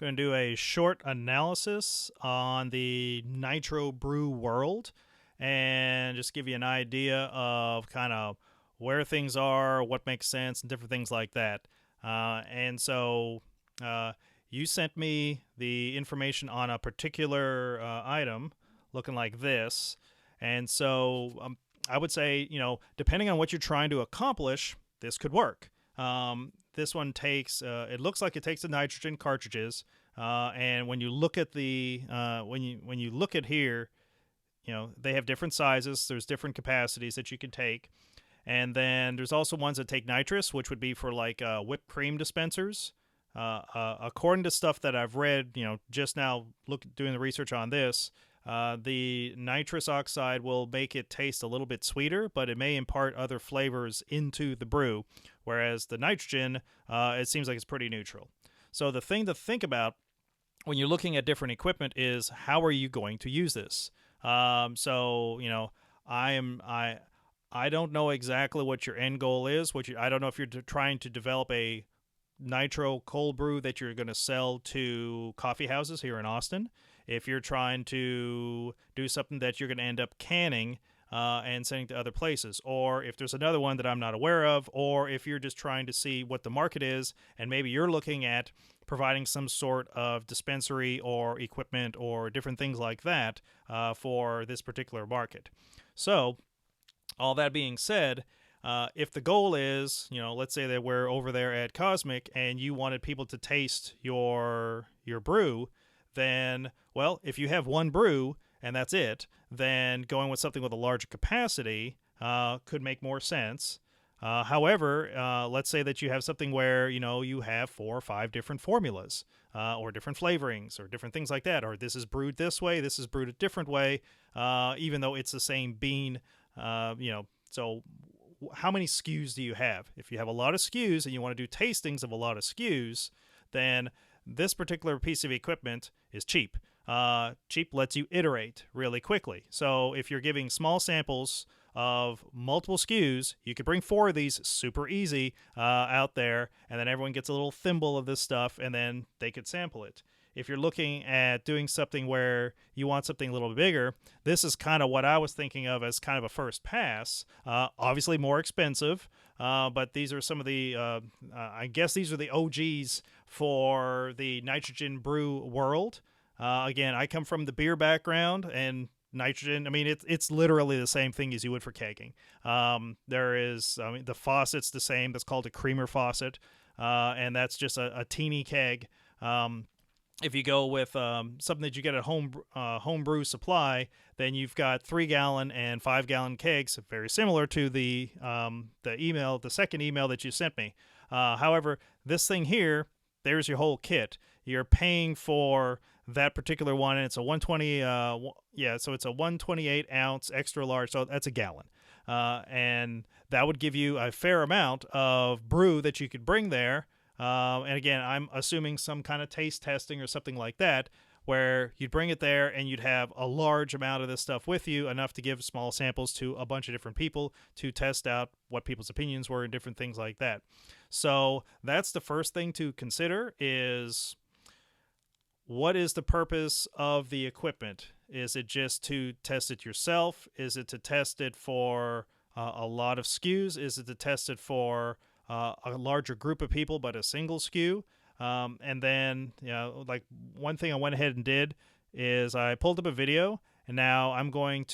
Going to do a short analysis on the Nitro Brew world and just give you an idea of kind of where things are, what makes sense, and different things like that. And so you sent me the information on a particular item looking like this. And so I would say, depending on what you're trying to accomplish, this could work. This one takes, it looks like it takes the nitrogen cartridges, and when you look at the when you look at here, they have different sizes. There's different capacities that you can take, and then there's also ones that take nitrous, which would be for like whipped cream dispensers. According to stuff that I've read, just now doing the research on this, the nitrous oxide will make it taste a little bit sweeter, but it may impart other flavors into the brew, whereas the nitrogen, it seems like it's pretty neutral. So the thing to think about when you're looking at different equipment is how are you going to use this? I don't know exactly what your end goal is. I don't know if you're trying to develop a nitro cold brew that you're going to sell to coffee houses here in Austin. If you're trying to do something that you're going to end up canning and sending to other places, or if there's another one that I'm not aware of, or if you're just trying to see what the market is and maybe you're looking at providing some sort of dispensary or equipment or different things like that for this particular market. So all that being said, if the goal is, let's say that we're over there at Cosmic and you wanted people to taste your brew, then, well, if you have one brew and that's it, then going with something with a larger capacity could make more sense. However, let's say that you have something where, you have 4 or 5 different formulas or different flavorings or different things like that, or this is brewed this way, this is brewed a different way, even though it's the same bean, so how many SKUs do you have? If you have a lot of SKUs and you want to do tastings of a lot of SKUs, then this particular piece of equipment is cheap. Cheap lets you iterate really quickly. So if you're giving small samples of multiple SKUs, you could bring 4 of these super easy out there, and then everyone gets a little thimble of this stuff, and then they could sample it. If you're looking at doing something where you want something a little bit bigger, this is kind of what I was thinking of as kind of a first pass. Obviously more expensive, but these are some of the, I guess these are the OGs for the nitrogen brew world. Again, I come from the beer background, and nitrogen, it's literally the same thing as you would for kegging. The faucet's the same. That's called a creamer faucet, and that's just a teeny keg. If you go with something that you get at home brew supply, then you've got 3-gallon and 5-gallon kegs, very similar to the second email that you sent me. However, this thing here, there's your whole kit. You're paying for that particular one, and it's a 120. So it's a 128 ounce extra large. So that's a gallon, and that would give you a fair amount of brew that you could bring there. And again, I'm assuming some kind of taste testing or something like that, where you'd bring it there and you'd have a large amount of this stuff with you, enough to give small samples to a bunch of different people to test out what people's opinions were and different things like that. So that's the first thing to consider is, what is the purpose of the equipment? Is it just to test it yourself? Is it to test it for a lot of SKUs? Is it to test it for a larger group of people, but a single SKU? And then, like one thing I went ahead and did is I pulled up a video, and now I'm probably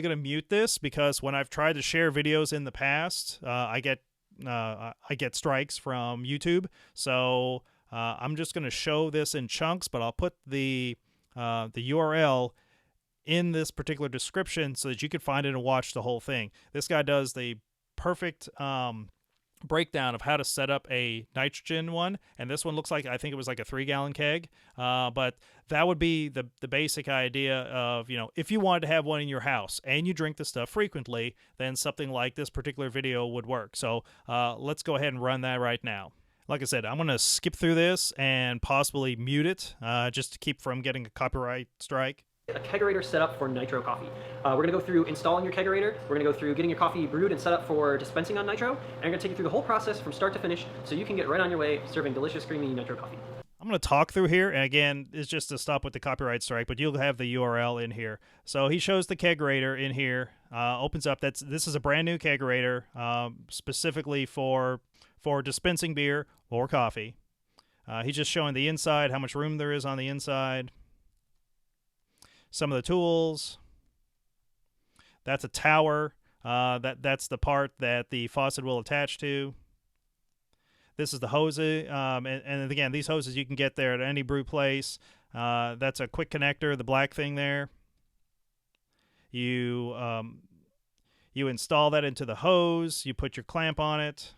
going to mute this, because when I've tried to share videos in the past, I get strikes from YouTube. So I'm just going to show this in chunks, but I'll put the URL in this particular description so that you can find it and watch the whole thing. This guy does the perfect breakdown of how to set up a nitrogen one, and this one looks like, I think it was like a 3-gallon keg, but that would be the basic idea of, if you wanted to have one in your house and you drink the stuff frequently, then something like this particular video would work. So let's go ahead and run that right now. Like I said, I'm going to skip through this and possibly mute it just to keep from getting a copyright strike. A kegerator set up for Nitro coffee. We're going to go through installing your kegerator, we're going to go through getting your coffee brewed and set up for dispensing on Nitro, and we're going to take you through the whole process from start to finish so you can get right on your way serving delicious, creamy Nitro coffee. I'm going to talk through here, and again, it's just to stop with the copyright strike, but you'll have the URL in here. So he shows the kegerator in here, opens up. This is a brand new kegerator, specifically for dispensing beer or coffee. He's just showing the inside, how much room there is on the inside. Some of the tools. That's a tower. That's the part that the faucet will attach to. This is the hose, and again, these hoses you can get there at any brew place. That's a quick connector, the black thing there. You install that into the hose. You put your clamp on it.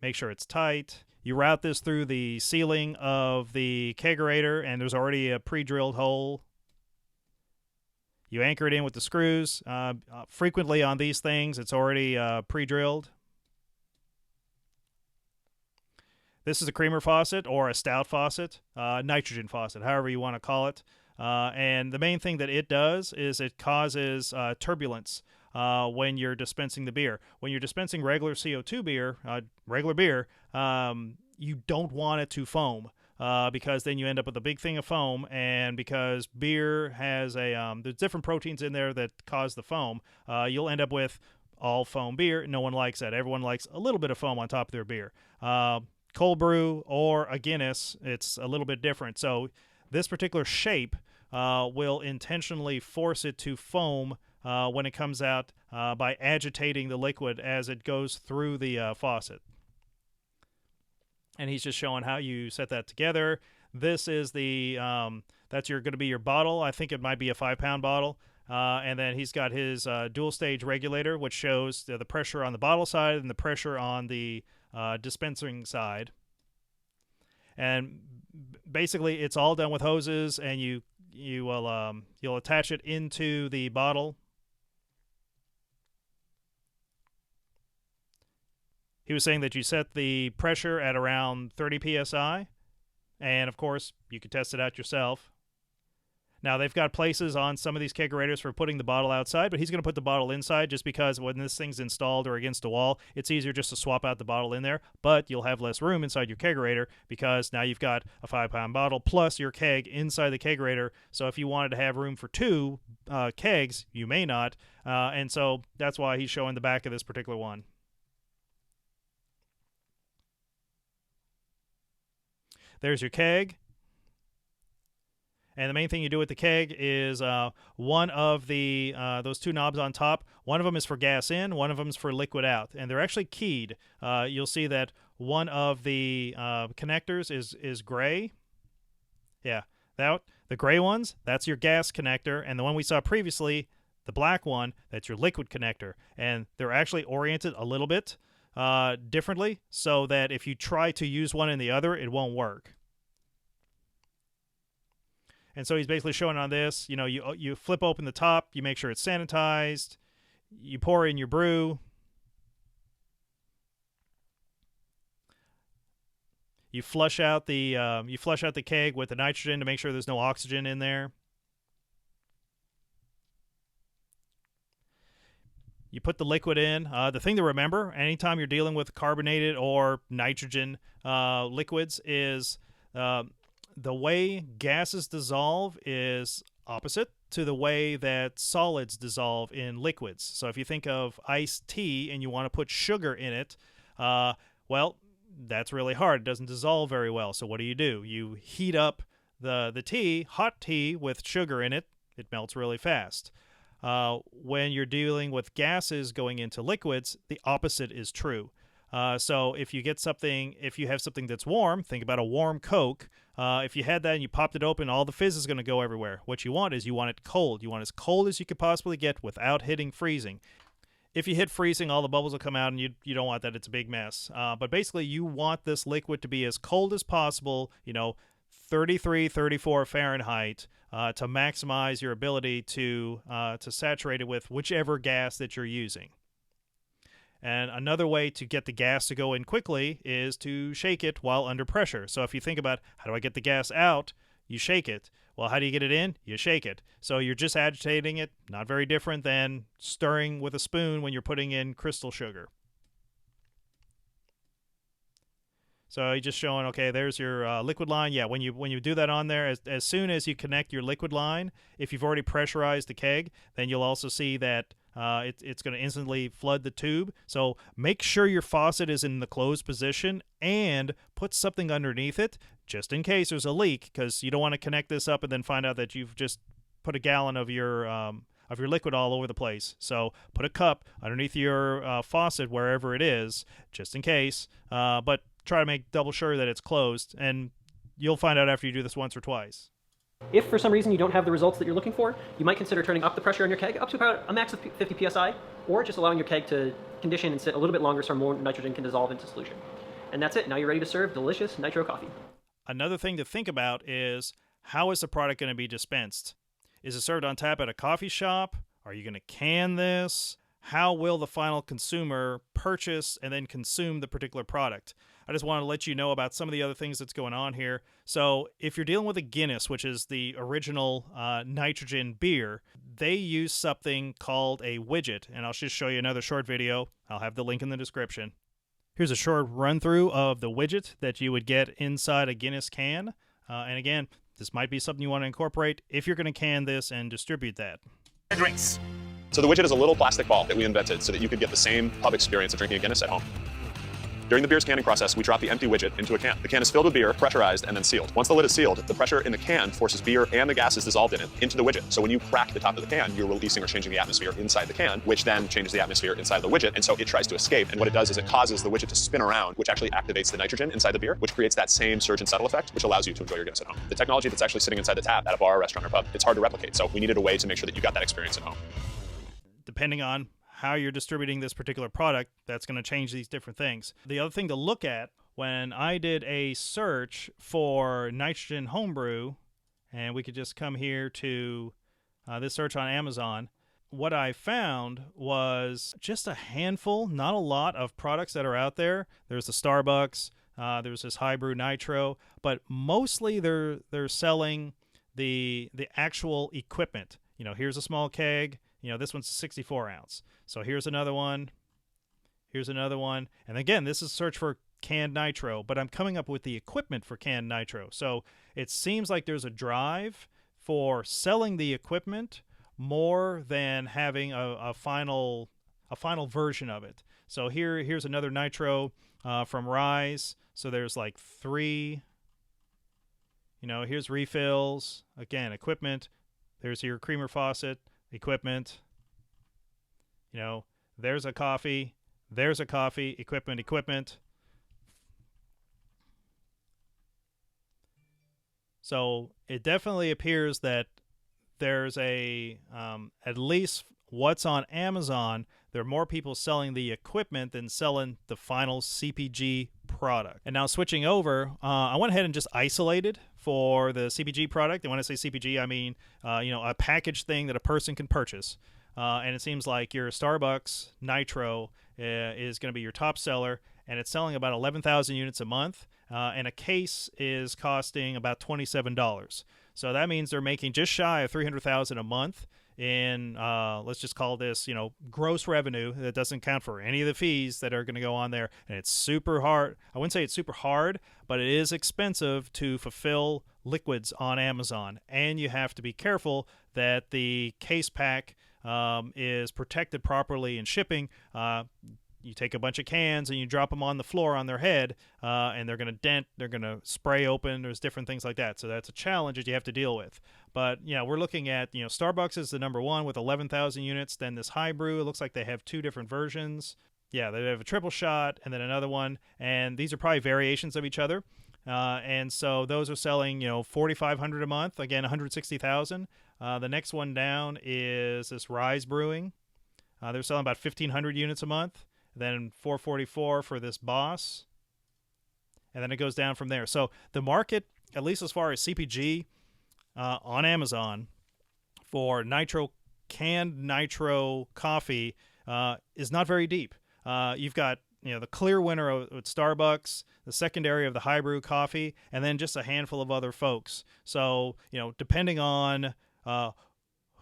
Make sure it's tight. You route this through the ceiling of the kegerator, and there's already a pre-drilled hole. You anchor it in with the screws. Frequently on these things, it's already pre-drilled. This is a creamer faucet or a stout faucet, nitrogen faucet, however you want to call it. And the main thing that it does is it causes turbulence when you're dispensing the beer. When you're dispensing regular CO2 beer, regular beer, you don't want it to foam. Because then you end up with a big thing of foam, and because beer has there's different proteins in there that cause the foam, you'll end up with all foam beer. No one likes that. Everyone likes a little bit of foam on top of their beer. Cold brew or a Guinness, it's a little bit different. So this particular shape will intentionally force it to foam when it comes out by agitating the liquid as it goes through the faucet. And he's just showing how you set that together. This is that's going to be your bottle. I think it might be a 5-pound bottle. And then he's got his dual stage regulator, which shows the pressure on the bottle side and the pressure on the dispensing side. And basically, it's all done with hoses, and you'll attach it into the bottle. He was saying that you set the pressure at around 30 psi, and of course, you can test it out yourself. Now, they've got places on some of these kegerators for putting the bottle outside, but he's going to put the bottle inside just because when this thing's installed or against a wall, it's easier just to swap out the bottle in there, but you'll have less room inside your kegerator because now you've got a 5-pound bottle plus your keg inside the kegerator. So if you wanted to have room for 2 kegs, you may not, and so that's why he's showing the back of this particular one. There's your keg. And the main thing you do with the keg is one of the those 2 knobs on top. One of them is for gas in, one of them is for liquid out, and they're actually keyed. You'll see that one of the connectors is gray. Yeah, the gray ones, that's your gas connector, and the one we saw previously, the black one, that's your liquid connector. And they're actually oriented a little bit differently, so that if you try to use one and the other, it won't work. And so he's basically showing on this, you flip open the top, you make sure it's sanitized, you pour in your brew, you flush out the keg with the nitrogen to make sure there's no oxygen in there. You put the liquid in. The thing to remember, anytime you're dealing with carbonated or nitrogen liquids, is the way gases dissolve is opposite to the way that solids dissolve in liquids. So if you think of iced tea and you want to put sugar in it, well, that's really hard. It doesn't dissolve very well. So what do? You heat up the tea, hot tea with sugar in it. It melts really fast. When you're dealing with gases going into liquids, the opposite is true. So if you have something that's warm, think about a warm Coke. If you had that and you popped it open, all the fizz is going to go everywhere. What you want it cold. You want as cold as you could possibly get without hitting freezing. If you hit freezing, all the bubbles will come out, and you don't want that. It's a big mess. But basically, you want this liquid to be as cold as possible, 33, 34 Fahrenheit, to maximize your ability to saturate it with whichever gas that you're using. And another way to get the gas to go in quickly is to shake it while under pressure. So if you think about, how do I get the gas out? you shake it. Well, how do you get it in? You shake it. So you're just agitating it, not very different than stirring with a spoon when you're putting in crystal sugar. So you're just showing, okay, there's your liquid line. Yeah, when you do that on there, as soon as you connect your liquid line, if you've already pressurized the keg, then you'll also see that it's going to instantly flood the tube. So make sure your faucet is in the closed position and put something underneath it just in case there's a leak, because you don't want to connect this up and then find out that you've just put a gallon of your liquid all over the place. So put a cup underneath your faucet wherever it is, just in case. But try to make double sure that it's closed, and you'll find out after you do this once or twice. If for some reason you don't have the results that you're looking for, you might consider turning up the pressure on your keg up to about a max of 50 psi, or just allowing your keg to condition and sit a little bit longer so more nitrogen can dissolve into solution. And that's it. Now you're ready to serve delicious nitro coffee. Another thing to think about is, how is the product going to be dispensed? Is it served on tap at a coffee shop? Are you going to can this? How will the final consumer purchase and then consume the particular product? I just want to let you know about some of the other things that's going on here. So if you're dealing with a Guinness, which is the original nitrogen beer, they use something called a widget. And I'll just show you another short video. I'll have the link in the description. Here's a short run through of the widget that you would get inside a Guinness can. And again, this might be something you want to incorporate if you're going to can this and distribute that. Drinks. So the widget is a little plastic ball that we invented so that you could get the same pub experience of drinking a Guinness at home. During the beer's canning process, we drop the empty widget into a can. The can is filled with beer, pressurized, and then sealed. Once the lid is sealed, the pressure in the can forces beer and the gases dissolved in it into the widget. So when you crack the top of the can, you're releasing or changing the atmosphere inside the can, which then changes the atmosphere inside the widget, and so it tries to escape. And what it does is it causes the widget to spin around, which actually activates the nitrogen inside the beer, which creates that same surge and settle effect, which allows you to enjoy your Guinness at home. The technology that's actually sitting inside the tap at a bar, restaurant, or pub, it's hard to replicate, so we needed a way to make sure that you got that experience at home. Depending on how you're distributing this particular product, that's going to change these different things. The other thing to look at, when I did a search for nitrogen homebrew, and we could just come here to this search on Amazon, what I found was just a handful, not a lot of products that are out there. There's the Starbucks, there's this Brew Nitro, but mostly they're selling the actual equipment. You know, here's a small keg. You know, this one's a 64 ounce. So here's another one. Here's another one. And again, this is search for canned nitro, but I'm coming up with the equipment for canned nitro. So it seems like there's a drive for selling the equipment more than having a final version of it. So here's another nitro from Rise. So there's like 3. You know, here's refills. Again, equipment. There's your creamer faucet. Equipment, you know, there's a coffee, equipment. So it definitely appears that there's at least what's on Amazon, there are more people selling the equipment than selling the final CPG product. And now switching over, I went ahead and just isolated for the CPG product. And when I say CPG, I mean, a packaged thing that a person can purchase. And it seems like your Starbucks Nitro is going to be your top seller, and it's selling about 11,000 units a month. And a case is costing about $27. So that means they're making just shy of $300,000 a month in, let's just call this, gross revenue. That doesn't count for any of the fees that are going to go on there. And it's super hard. I wouldn't say it's super hard, but it is expensive to fulfill liquids on Amazon. And you have to be careful that the case pack is protected properly in shipping. You take a bunch of cans and you drop them on the floor on their head, and they're going to dent, they're going to spray open. There's different things like that. So that's a challenge that you have to deal with. But, we're looking at, Starbucks is the number one with 11,000 units. Then this Brew, it looks like they have 2 different versions. Yeah, they have a triple shot and then another one. And these are probably variations of each other. And so those are selling, 4,500 a month. Again, 160,000. The next one down is this Rise Brewing. They're selling about 1,500 units a month. Then 444 for this Boss, and then it goes down from there. So the market, at least as far as CPG on Amazon for canned nitro coffee is not very deep. You've got the clear winner with Starbucks, the secondary of the high brew coffee, and then just a handful of other folks. So, depending on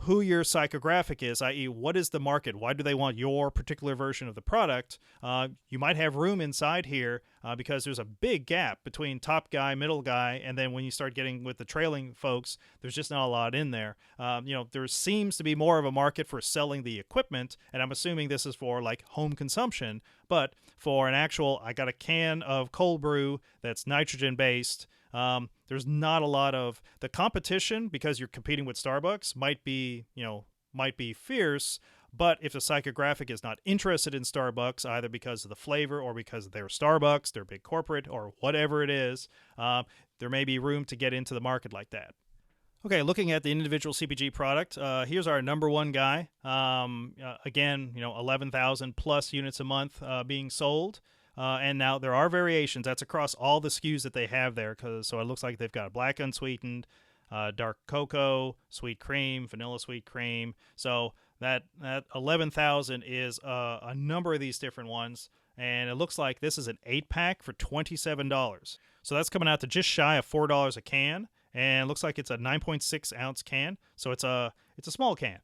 who your psychographic is, i.e., what is the market? Why do they want your particular version of the product? You might have room inside here because there's a big gap between top guy, middle guy, and then when you start getting with the trailing folks, there's just not a lot in there. There seems to be more of a market for selling the equipment, and I'm assuming this is for like home consumption, but for an actual, I got a can of cold brew that's nitrogen based. There's not a lot of the competition because you're competing with Starbucks might be fierce, but if the psychographic is not interested in Starbucks, either because of the flavor or because they're Starbucks, they're big corporate or whatever it is, there may be room to get into the market like that. Okay, looking at the individual CPG product, here's our number one guy. Again, 11,000 plus units a month being sold. And now there are variations. That's across all the SKUs that they have there. So it looks like they've got black unsweetened, dark cocoa, sweet cream, vanilla sweet cream. So that 11,000 is a number of these different ones. And it looks like this is an 8-pack for $27. So that's coming out to just shy of $4 a can. And it looks like it's a 9.6 ounce can. So it's a small can.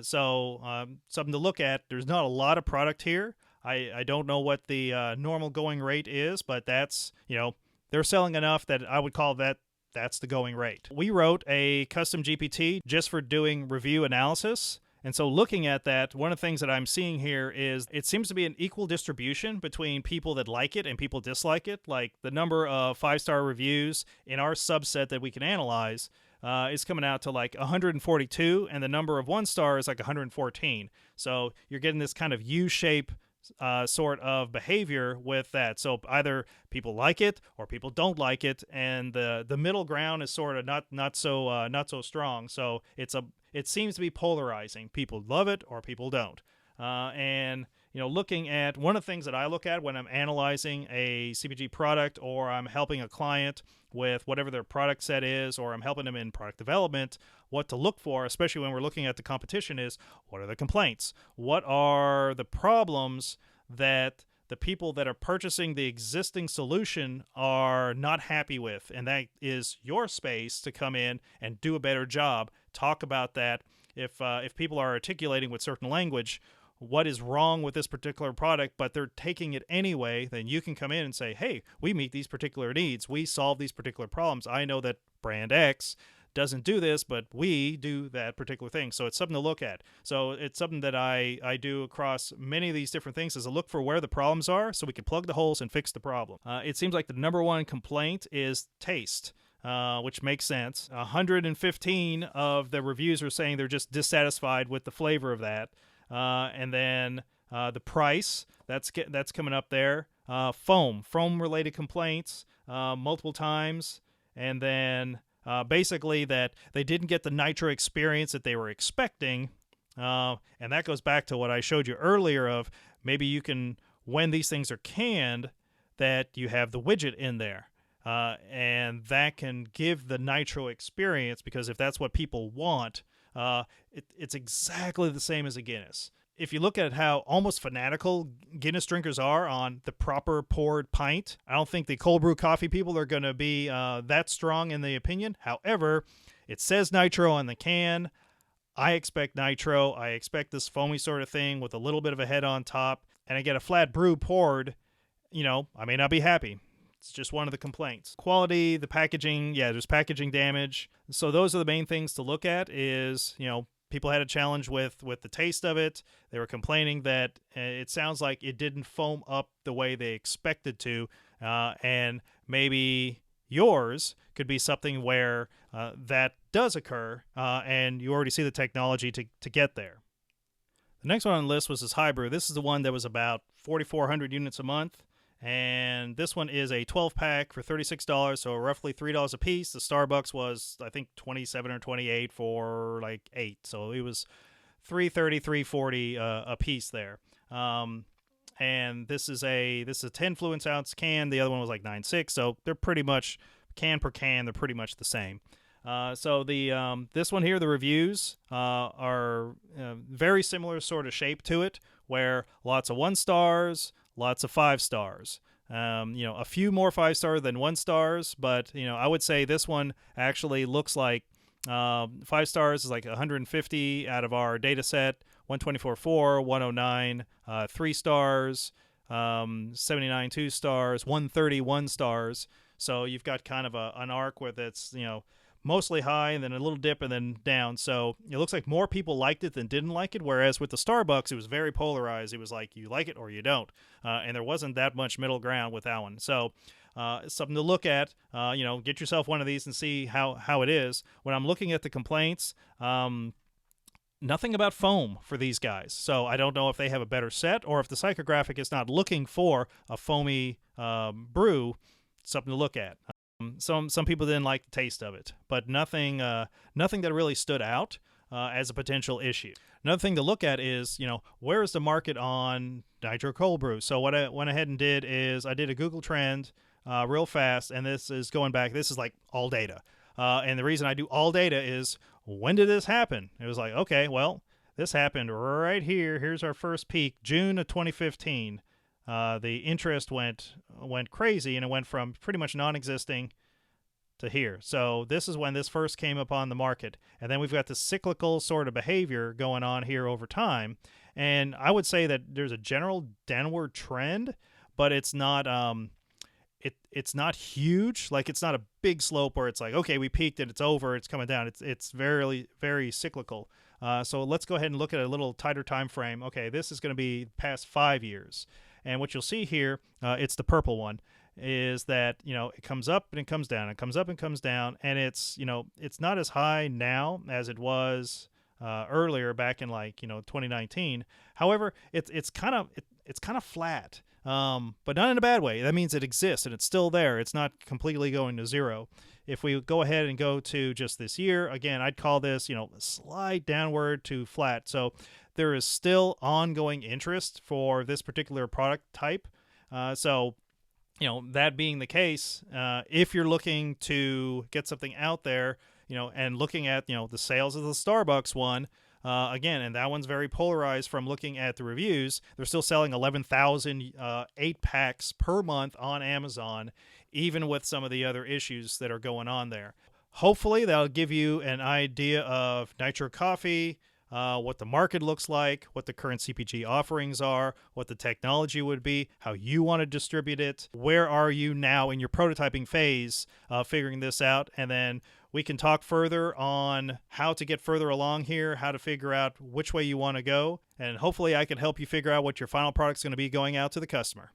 So something to look at. There's not a lot of product here. I don't know what the normal going rate is, but that's, they're selling enough that I would call that's the going rate. We wrote a custom GPT just for doing review analysis. And so looking at that, one of the things that I'm seeing here is it seems to be an equal distribution between people that like it and people dislike it. Like the number of 5-star reviews in our subset that we can analyze is coming out to like 142, and the number of 1-star is like 114. So you're getting this kind of U-shape sort of behavior with that. So either people like it or people don't like it, and the middle ground is sort of not so strong. So it seems to be polarizing. People love it or people don't. And looking at one of the things that I look at when I'm analyzing a CPG product, or I'm helping a client with whatever their product set is, or I'm helping them in product development, what to look for, especially when we're looking at the competition, is what are the complaints? What are the problems that the people that are purchasing the existing solution are not happy with? And that is your space to come in and do a better job. Talk about that. If people are articulating with certain language what is wrong with this particular product, but they're taking it anyway, then you can come in and say, hey, we meet these particular needs. We solve these particular problems. I know that brand X doesn't do this, but we do that particular thing. So it's something to look at. So it's something that I do across many of these different things, is to look for where the problems are so we can plug the holes and fix the problem. It seems like the number one complaint is taste. Which makes sense. 115 of the reviews are saying they're just dissatisfied with the flavor of that. And then the price, that's coming up there. Foam-related complaints multiple times. And then basically that they didn't get the Nitro experience that they were expecting. And that goes back to what I showed you earlier of maybe you can, when these things are canned, that you have the widget in there. And that can give the Nitro experience, because if that's what people want, it's exactly the same as a Guinness. If you look at how almost fanatical Guinness drinkers are on the proper poured pint, I don't think the cold brew coffee people are going to be that strong in the opinion. However, it says Nitro on the can. I expect Nitro. I expect this foamy sort of thing with a little bit of a head on top. And I get a flat brew poured, I may not be happy. It's just one of the complaints. Quality, the packaging, there's packaging damage. So those are the main things to look at is, people had a challenge with the taste of it. They were complaining that it sounds like it didn't foam up the way they expected to. And maybe yours could be something where that does occur, and you already see the technology to get there. The next one on the list was this high brew. This is the one that was about 4,400 units a month. And this one is a 12-pack for $36, so roughly $3 a piece. The Starbucks was, I think, $27 or $28 for like 8. So it was $3.30, $3.40 a piece there. And this is a 10 fluid ounce can. The other one was like 9.6. So they're pretty much can per can. They're pretty much the same. So the this one here, the reviews are very similar sort of shape to it, where lots of 1 stars. lots of 5 stars. A few more 5-star than 1 stars, but I would say this one actually looks like 5 stars is like 150 out of our data set, 124.4, 109 3 stars, 79 2 stars, 131 stars. So you've got kind of an arc where it's mostly high and then a little dip and then down. So it looks like more people liked it than didn't like it, whereas with the Starbucks, it was very polarized. It was like you like it or you don't, and there wasn't that much middle ground with that one. So it's something to look at. Get yourself one of these and see how it is. When I'm looking at the complaints, nothing about foam for these guys. So I don't know if they have a better set or if the psychographic is not looking for a foamy brew. Something to look at. Some people didn't like the taste of it, but nothing that really stood out as a potential issue. Another thing to look at is, where is the market on Nitro Cold Brew? So what I went ahead and did is I did a Google trend real fast, and this is going back. This is like all data. And the reason I do all data is, when did this happen? It was like, okay, well, this happened right here. Here's our first peak, June of 2015. The interest went crazy, and it went from pretty much non-existing to here. So this is when this first came upon the market. And then we've got the cyclical sort of behavior going on here over time. And I would say that there's a general downward trend, but it's not it's not huge. Like, it's not a big slope where it's like, okay, we peaked and it's over, it's coming down. It's very, very cyclical. So let's go ahead and look at a little tighter time frame. Okay, this is going to be past 5 years. And what you'll see here, it's the purple one, is that, it comes up and it comes down. It comes up and comes down. And it's not as high now as it was earlier back in 2019. However, it's kind of flat, but not in a bad way. That means it exists and it's still there. It's not completely going to zero. If we go ahead and go to just this year, again, I'd call this, a slight downward to flat. So there is still ongoing interest for this particular product type. So that being the case, if you're looking to get something out there, and looking at, the sales of the Starbucks one, again, and that one's very polarized from looking at the reviews. They're still selling 11,000 8-packs per month on Amazon, even with some of the other issues that are going on there. Hopefully that'll give you an idea of Nitro Coffee, what the market looks like, what the current CPG offerings are, what the technology would be, how you want to distribute it, where are you now in your prototyping phase, figuring this out, and then we can talk further on how to get further along here, how to figure out which way you want to go, and hopefully I can help you figure out what your final product's going to be going out to the customer.